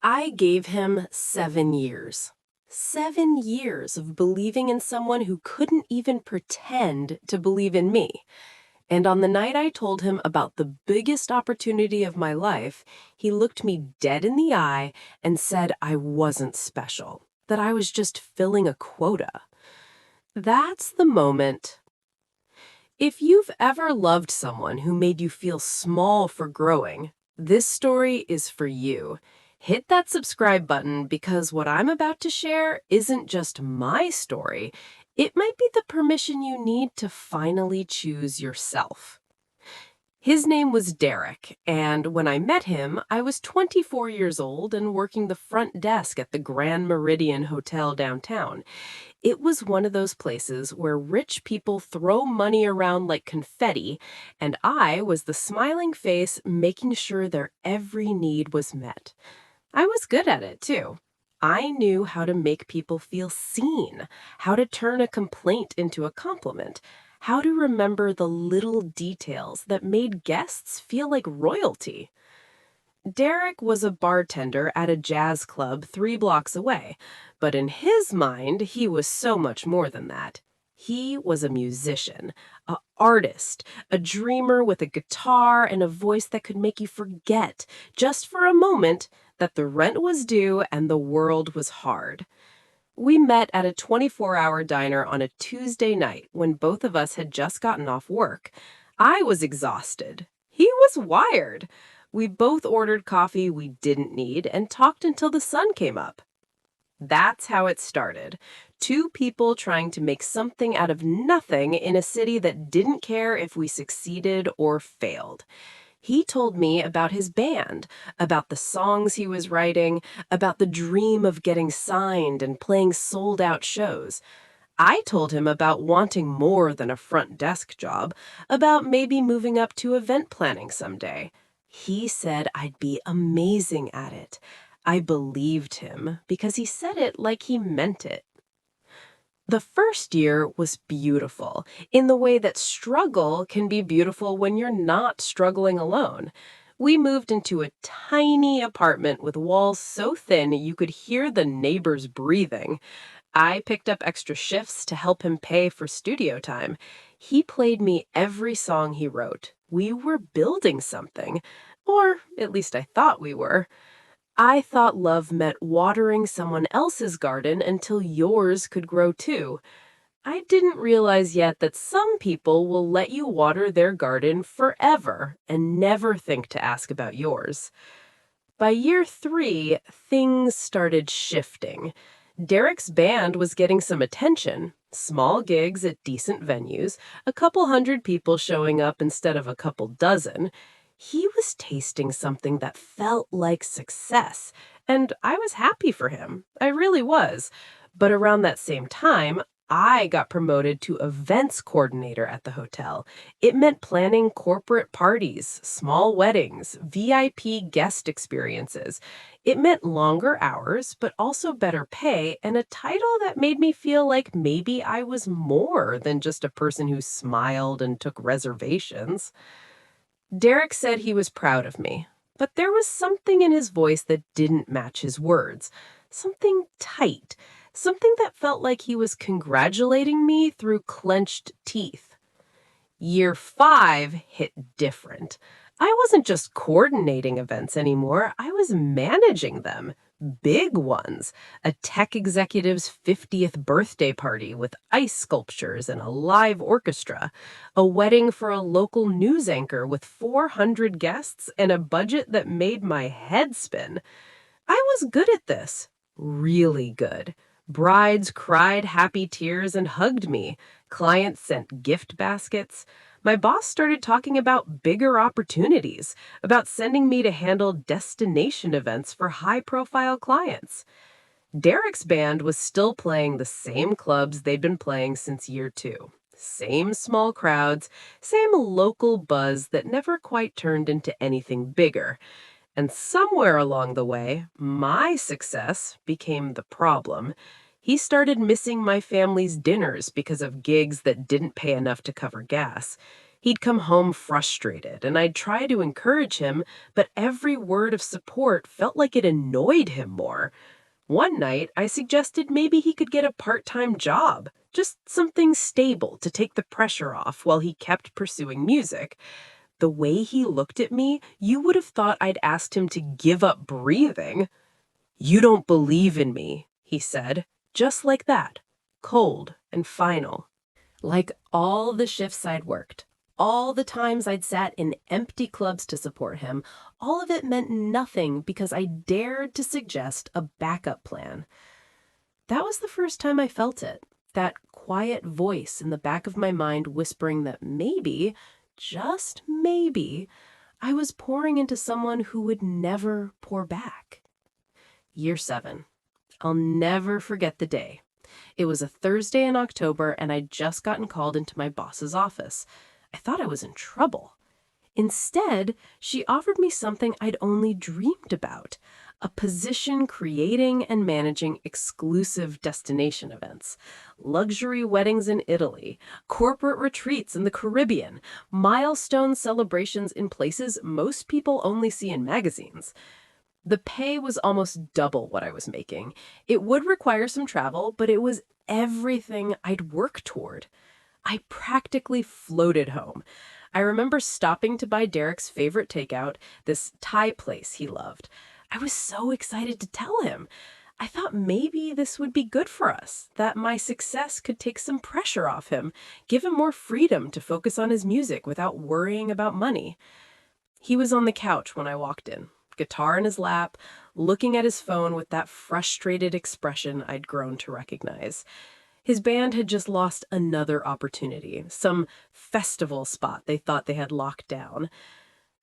I gave him 7 years. 7 years of believing in someone who couldn't even pretend to believe in me. And on the night I told him about the biggest opportunity of my life, he looked me dead in the eye and said I wasn't special, that I was just filling a quota. That's the moment. If you've ever loved someone who made you feel small for growing, this story is for you. Hit that subscribe button because what I'm about to share isn't just my story. It might be the permission you need to finally choose yourself. His name was Derek, and when I met him, I was 24 years old and working the front desk at the Grand Meridian Hotel downtown. It was one of those places where rich people throw money around like confetti, and I was the smiling face making sure their every need was met. I was good at it, too. I knew how to make people feel seen, how to turn a complaint into a compliment, how to remember the little details that made guests feel like royalty. Derek was a bartender at a jazz club 3 blocks away, but in his mind, he was so much more than that. He was a musician, an artist, a dreamer with a guitar and a voice that could make you forget, just for a moment, that the rent was due and the world was hard. We met at a 24-hour diner on a Tuesday night when both of us had just gotten off work. I was exhausted. He was wired. We both ordered coffee we didn't need and talked until the sun came up. That's how it started. Two people trying to make something out of nothing in a city that didn't care if we succeeded or failed. He told me about his band, about the songs he was writing, about the dream of getting signed and playing sold-out shows. I told him about wanting more than a front desk job, about maybe moving up to event planning someday. He said I'd be amazing at it. I believed him because he said it like he meant it. The first year was beautiful, in the way that struggle can be beautiful when you're not struggling alone. We moved into a tiny apartment with walls so thin you could hear the neighbors breathing. I picked up extra shifts to help him pay for studio time. He played me every song he wrote. We were building something, or at least I thought we were. I thought love meant watering someone else's garden until yours could grow too. I didn't realize yet that some people will let you water their garden forever and never think to ask about yours. By year 3, things started shifting. Derek's band was getting some attention, small gigs at decent venues, a couple hundred people showing up instead of a couple dozen. He was tasting something that felt like success, and I was happy for him. I really was. But around that same time, I got promoted to events coordinator at the hotel. It meant planning corporate parties, small weddings, VIP guest experiences. It meant longer hours, but also better pay and a title that made me feel like maybe I was more than just a person who smiled and took reservations. Derek said he was proud of me, but there was something in his voice that didn't match his words. Something tight, something that felt like he was congratulating me through clenched teeth. Year 5 hit different. I wasn't just coordinating events anymore, I was managing them. Big ones. A tech executive's 50th birthday party with ice sculptures and a live orchestra. A wedding for a local news anchor with 400 guests and a budget that made my head spin. I was good at this. Really good. Brides cried happy tears and hugged me. Clients sent gift baskets. My boss started talking about bigger opportunities, about sending me to handle destination events for high-profile clients. Derek's band was still playing the same clubs they'd been playing since year 2. Same small crowds, same local buzz that never quite turned into anything bigger. And somewhere along the way, my success became the problem. He started missing my family's dinners because of gigs that didn't pay enough to cover gas. He'd come home frustrated, and I'd try to encourage him, but every word of support felt like it annoyed him more. One night, I suggested maybe he could get a part-time job, just something stable to take the pressure off while he kept pursuing music. The way he looked at me, you would have thought I'd asked him to give up breathing. "You don't believe in me," he said, just like that, cold and final. Like all the shifts I'd worked, all the times I'd sat in empty clubs to support him, all of it meant nothing because I dared to suggest a backup plan. That was the first time I felt it, that quiet voice in the back of my mind whispering that maybe, just maybe, I was pouring into someone who would never pour back. Year 7. I'll never forget the day. It was a Thursday in October, and I'd just gotten called into my boss's office. I thought I was in trouble. Instead, she offered me something I'd only dreamed about, a position creating and managing exclusive destination events, luxury weddings in Italy, corporate retreats in the Caribbean, milestone celebrations in places most people only see in magazines. The pay was almost double what I was making. It would require some travel, but it was everything I'd worked toward. I practically floated home. I remember stopping to buy Derek's favorite takeout, this Thai place he loved. I was so excited to tell him. I thought maybe this would be good for us, that my success could take some pressure off him, give him more freedom to focus on his music without worrying about money. He was on the couch when I walked in, guitar in his lap, looking at his phone with that frustrated expression I'd grown to recognize. His band had just lost another opportunity, some festival spot they thought they had locked down.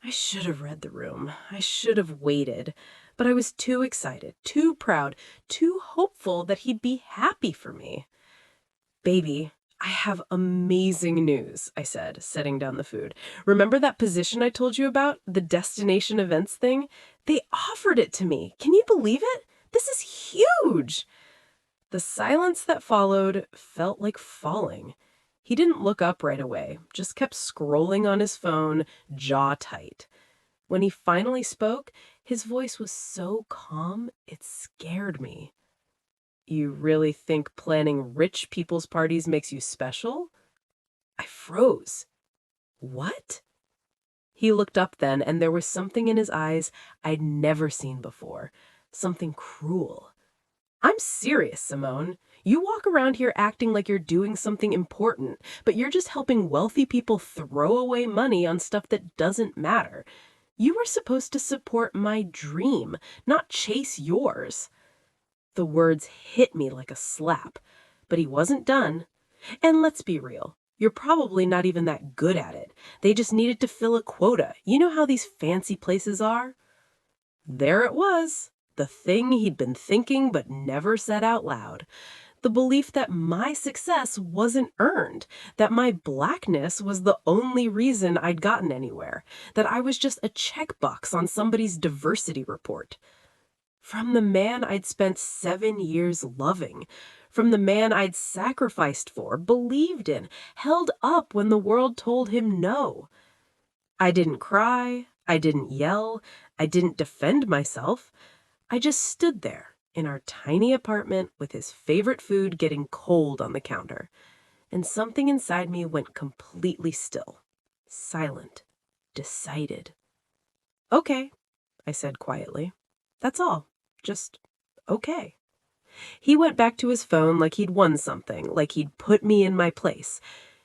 I should have read the room. I should have waited. But I was too excited, too proud, too hopeful that he'd be happy for me. "Baby, I have amazing news," I said, setting down the food. "Remember that position I told you about? The destination events thing? They offered it to me. Can you believe it? This is huge!" The silence that followed felt like falling. He didn't look up right away, just kept scrolling on his phone, jaw tight. When he finally spoke, his voice was so calm it scared me. "You really think planning rich people's parties makes you special?" I froze. "What?" He looked up then, and there was something in his eyes I'd never seen before, something cruel. "I'm serious, Simone. You walk around here acting like you're doing something important, but you're just helping wealthy people throw away money on stuff that doesn't matter. You were supposed to support my dream, not chase yours." The words hit me like a slap, but he wasn't done. "And let's be real. You're probably not even that good at it. They just needed to fill a quota. You know how these fancy places are?" There it was, the thing he'd been thinking but never said out loud. The belief that my success wasn't earned, that my blackness was the only reason I'd gotten anywhere, that I was just a checkbox on somebody's diversity report. From the man I'd spent 7 years loving, from the man I'd sacrificed for, believed in, held up when the world told him no. I didn't cry, I didn't yell, I didn't defend myself. I just stood there in our tiny apartment with his favorite food getting cold on the counter, and something inside me went completely still, silent, decided. "Okay," I said quietly. "That's all. Just okay." He went back to his phone like he'd won something, like he'd put me in my place.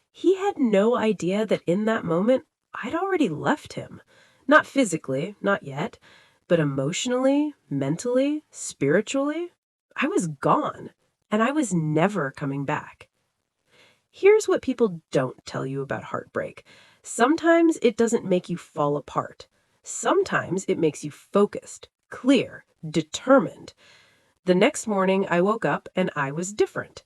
He had no idea that in that moment, I'd already left him. Not physically, not yet, but emotionally, mentally, spiritually, I was gone, and I was never coming back. Here's what people don't tell you about heartbreak. Sometimes it doesn't make you fall apart. Sometimes it makes you focused, clear, determined. The next morning, I woke up and I was different.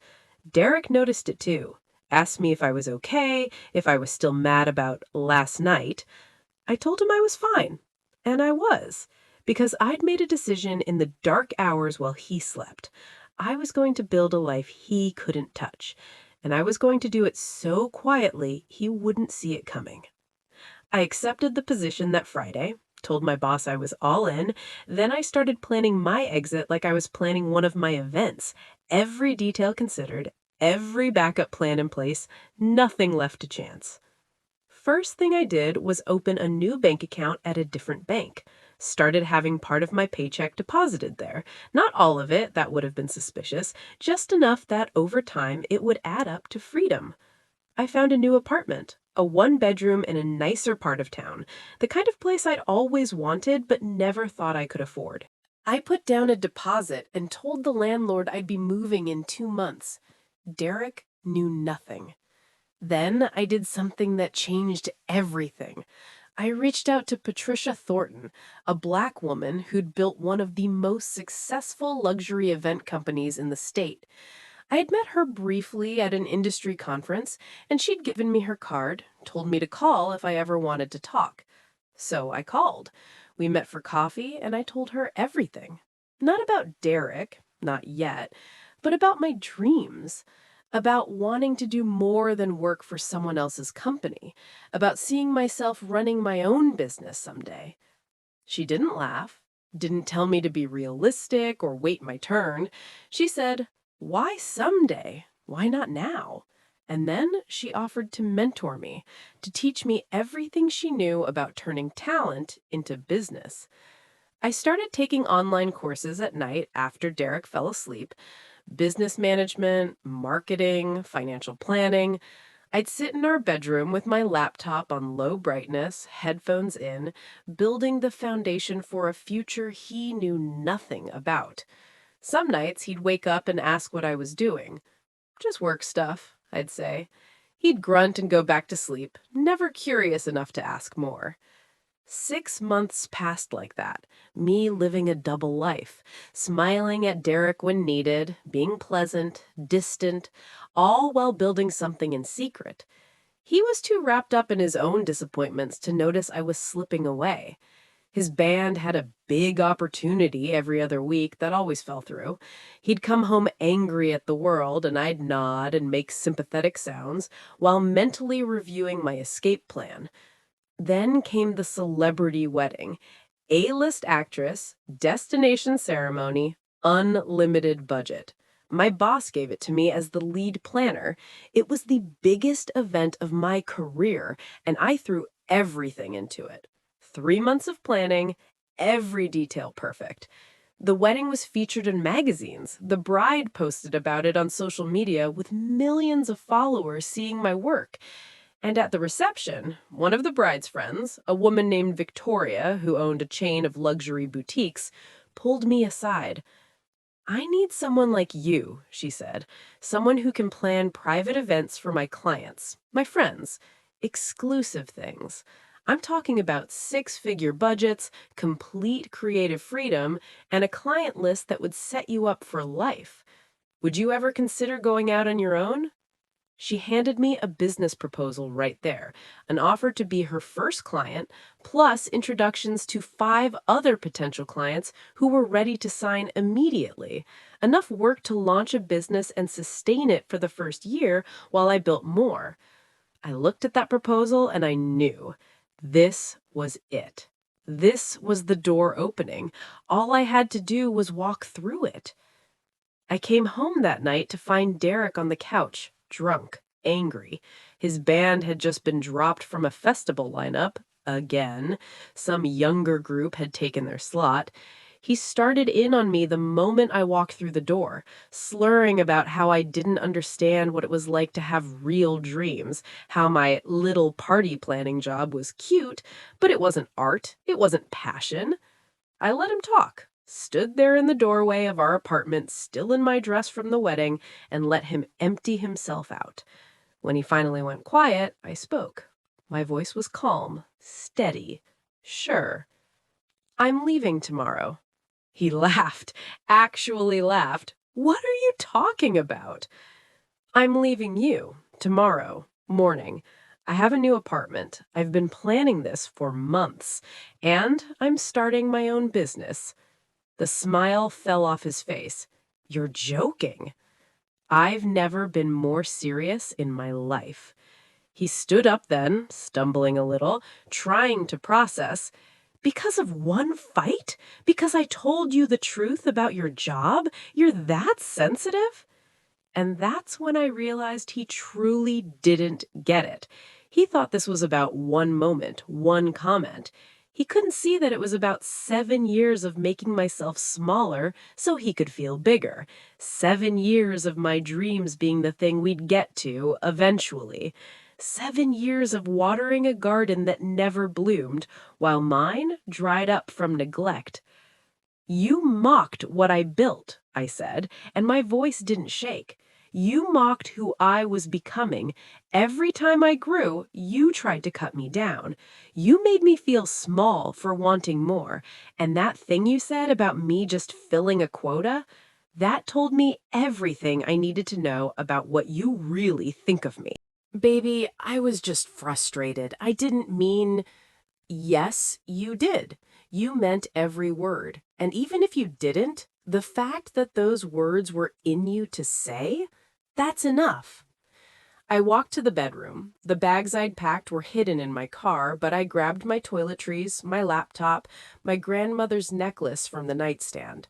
Derek noticed it too. Asked me if I was okay, if I was still mad about last night. I told him I was fine. And I was. Because I'd made a decision in the dark hours while he slept. I was going to build a life he couldn't touch. and I was going to do it so quietly he wouldn't see it coming. I accepted the position that Friday, told my boss I was all in, then I started planning my exit like I was planning one of my events. Every detail considered, every backup plan in place, nothing left to chance. First thing I did was open a new bank account at a different bank. Started having part of my paycheck deposited there. Not all of it, that would have been suspicious, just enough that over time it would add up to freedom. I found a new apartment, a one-bedroom in a nicer part of town, the kind of place I'd always wanted but never thought I could afford. I put down a deposit and told the landlord I'd be moving in 2 months. Derek knew nothing. Then I did something that changed everything. I reached out to Patricia Thornton, a Black woman who'd built one of the most successful luxury event companies in the state. I had met her briefly at an industry conference, and she'd given me her card, told me to call if I ever wanted to talk. So I called. We met for coffee, and I told her everything. Not about Derek, not yet, but about my dreams. About wanting to do more than work for someone else's company. About seeing myself running my own business someday. She didn't laugh, didn't tell me to be realistic or wait my turn. She said, "Why someday? Why not now?" And then she offered to mentor me, to teach me everything she knew about turning talent into business. I started taking online courses at night after Derek fell asleep: business management, marketing, financial planning. I'd sit in our bedroom with my laptop on low brightness, headphones in, building the foundation for a future he knew nothing about. Some nights he'd wake up and ask what I was doing. "Just work stuff," I'd say. He'd grunt and go back to sleep, never curious enough to ask more. 6 months passed like that, me living a double life, smiling at Derek when needed, being pleasant, distant, all while building something in secret. He was too wrapped up in his own disappointments to notice I was slipping away. His band had a big opportunity every other week that always fell through. He'd come home angry at the world, and I'd nod and make sympathetic sounds while mentally reviewing my escape plan. Then came the celebrity wedding. A-list actress, destination ceremony, unlimited budget. My boss gave it to me as the lead planner. It was the biggest event of my career, and I threw everything into it. 3 months of planning, every detail perfect. The wedding was featured in magazines. The bride posted about it on social media with millions of followers seeing my work. And at the reception, one of the bride's friends, a woman named Victoria, who owned a chain of luxury boutiques, pulled me aside. "I need someone like you," she said. "Someone who can plan private events for my clients, my friends, exclusive things. I'm talking about six-figure budgets, complete creative freedom, and a client list that would set you up for life. Would you ever consider going out on your own?" She handed me a business proposal right there, an offer to be her first client, plus introductions to 5 other potential clients who were ready to sign immediately. Enough work to launch a business and sustain it for the first year while I built more. I looked at that proposal and I knew this was it. This was the door opening. All I had to do was walk through it. I came home that night to find Derek on the couch, drunk, angry. His band had just been dropped from a festival lineup, again. Some younger group had taken their slot. He started in on me the moment I walked through the door, slurring about how I didn't understand what it was like to have real dreams, how my little party planning job was cute, but it wasn't art, it wasn't passion. I let him talk, stood there in the doorway of our apartment, still in my dress from the wedding, and let him empty himself out. When he finally went quiet, I spoke. My voice was calm, steady, sure. "I'm leaving tomorrow." He laughed, actually laughed. "What are you talking about?" "I'm leaving you tomorrow morning. I have a new apartment. I've been planning this for months, and I'm starting my own business." The smile fell off his face. "You're joking." I've never been more serious in my life. He stood up then, stumbling a little, trying to process. Because of one fight? Because I told you the truth about your job? You're that sensitive? And that's when I realized he truly didn't get it. He thought this was about one moment, one comment. He couldn't see that it was about 7 years of making myself smaller so he could feel bigger. 7 years of my dreams being the thing we'd get to eventually. 7 years of watering a garden that never bloomed, while mine dried up from neglect. You mocked what I built, I said, and my voice didn't shake. You mocked who I was becoming. Every time I grew, you tried to cut me down. You made me feel small for wanting more. And that thing you said about me just filling a quota, that told me everything I needed to know about what you really think of me. Baby, I was just frustrated. I didn't mean. Yes, you did. You meant every word. And even if you didn't, the fact that those words were in you to say, that's enough. I walked to the bedroom. The bags I'd packed were hidden in my car, but I grabbed my toiletries, my laptop, my grandmother's necklace from the nightstand.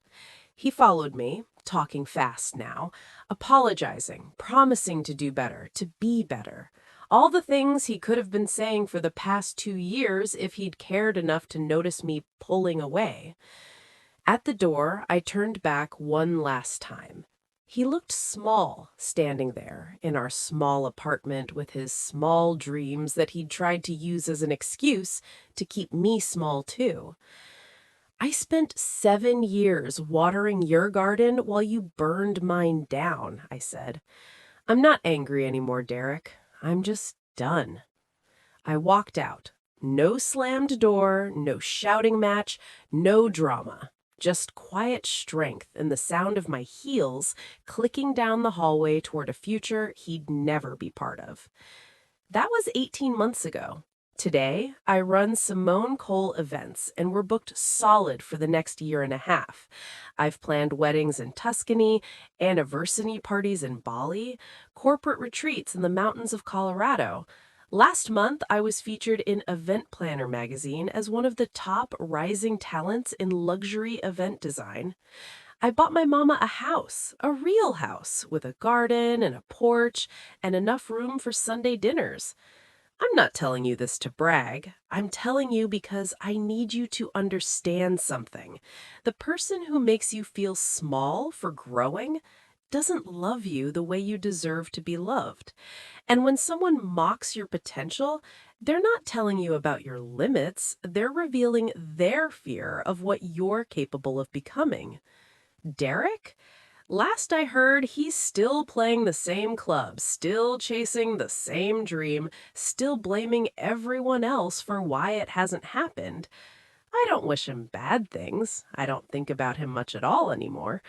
He followed me, talking fast now, apologizing, promising to do better, to be better. All the things he could have been saying for the past 2 years if he'd cared enough to notice me pulling away. At the door, I turned back one last time. He looked small, standing there in our small apartment with his small dreams that he'd tried to use as an excuse to keep me small too. I spent 7 years watering your garden while you burned mine down, I said. I'm not angry anymore, Derek. I'm just done. I walked out. No slammed door, no shouting match, no drama. Just quiet strength and the sound of my heels clicking down the hallway toward a future he'd never be part of. That was 18 months ago. Today, I run Simone Cole events, and we're booked solid for the next year and a half. I've planned weddings in Tuscany, anniversary parties in Bali, corporate retreats in the mountains of Colorado. Last month, I was featured in Event Planner magazine as one of the top rising talents in luxury event design. I bought my mama a house, a real house, with a garden and a porch and enough room for Sunday dinners. I'm not telling you this to brag. I'm telling you because I need you to understand something. The person who makes you feel small for growing doesn't love you the way you deserve to be loved. And when someone mocks your potential, they're not telling you about your limits, they're revealing their fear of what you're capable of becoming. Derek? Last I heard, he's still playing the same club, still chasing the same dream, still blaming everyone else for why it hasn't happened. I don't wish him bad things. I don't think about him much at all anymore.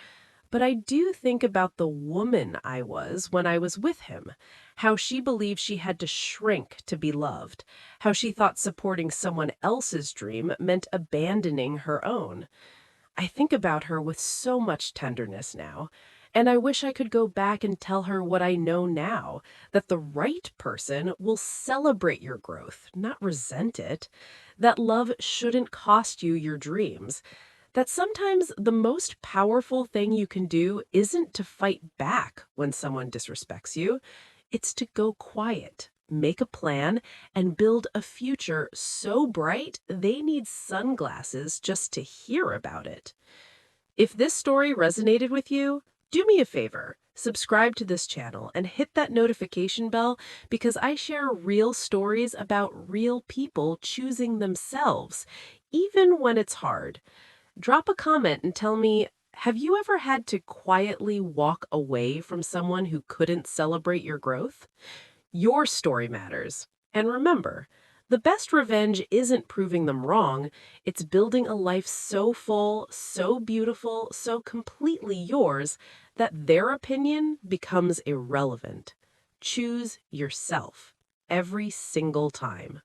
But I do think about the woman I was when I was with him, how she believed she had to shrink to be loved, how she thought supporting someone else's dream meant abandoning her own. I think about her with so much tenderness now, and I wish I could go back and tell her what I know now, that the right person will celebrate your growth, not resent it, that love shouldn't cost you your dreams, that sometimes the most powerful thing you can do isn't to fight back when someone disrespects you, it's to go quiet, make a plan, and build a future so bright they need sunglasses just to hear about it. If this story resonated with you, do me a favor. Subscribe to this channel and hit that notification bell because I share real stories about real people choosing themselves, even when it's hard. Drop a comment and tell me, have you ever had to quietly walk away from someone who couldn't celebrate your growth? Your story matters. And remember, the best revenge isn't proving them wrong, it's building a life so full, so beautiful, so completely yours that their opinion becomes irrelevant. Choose yourself every single time.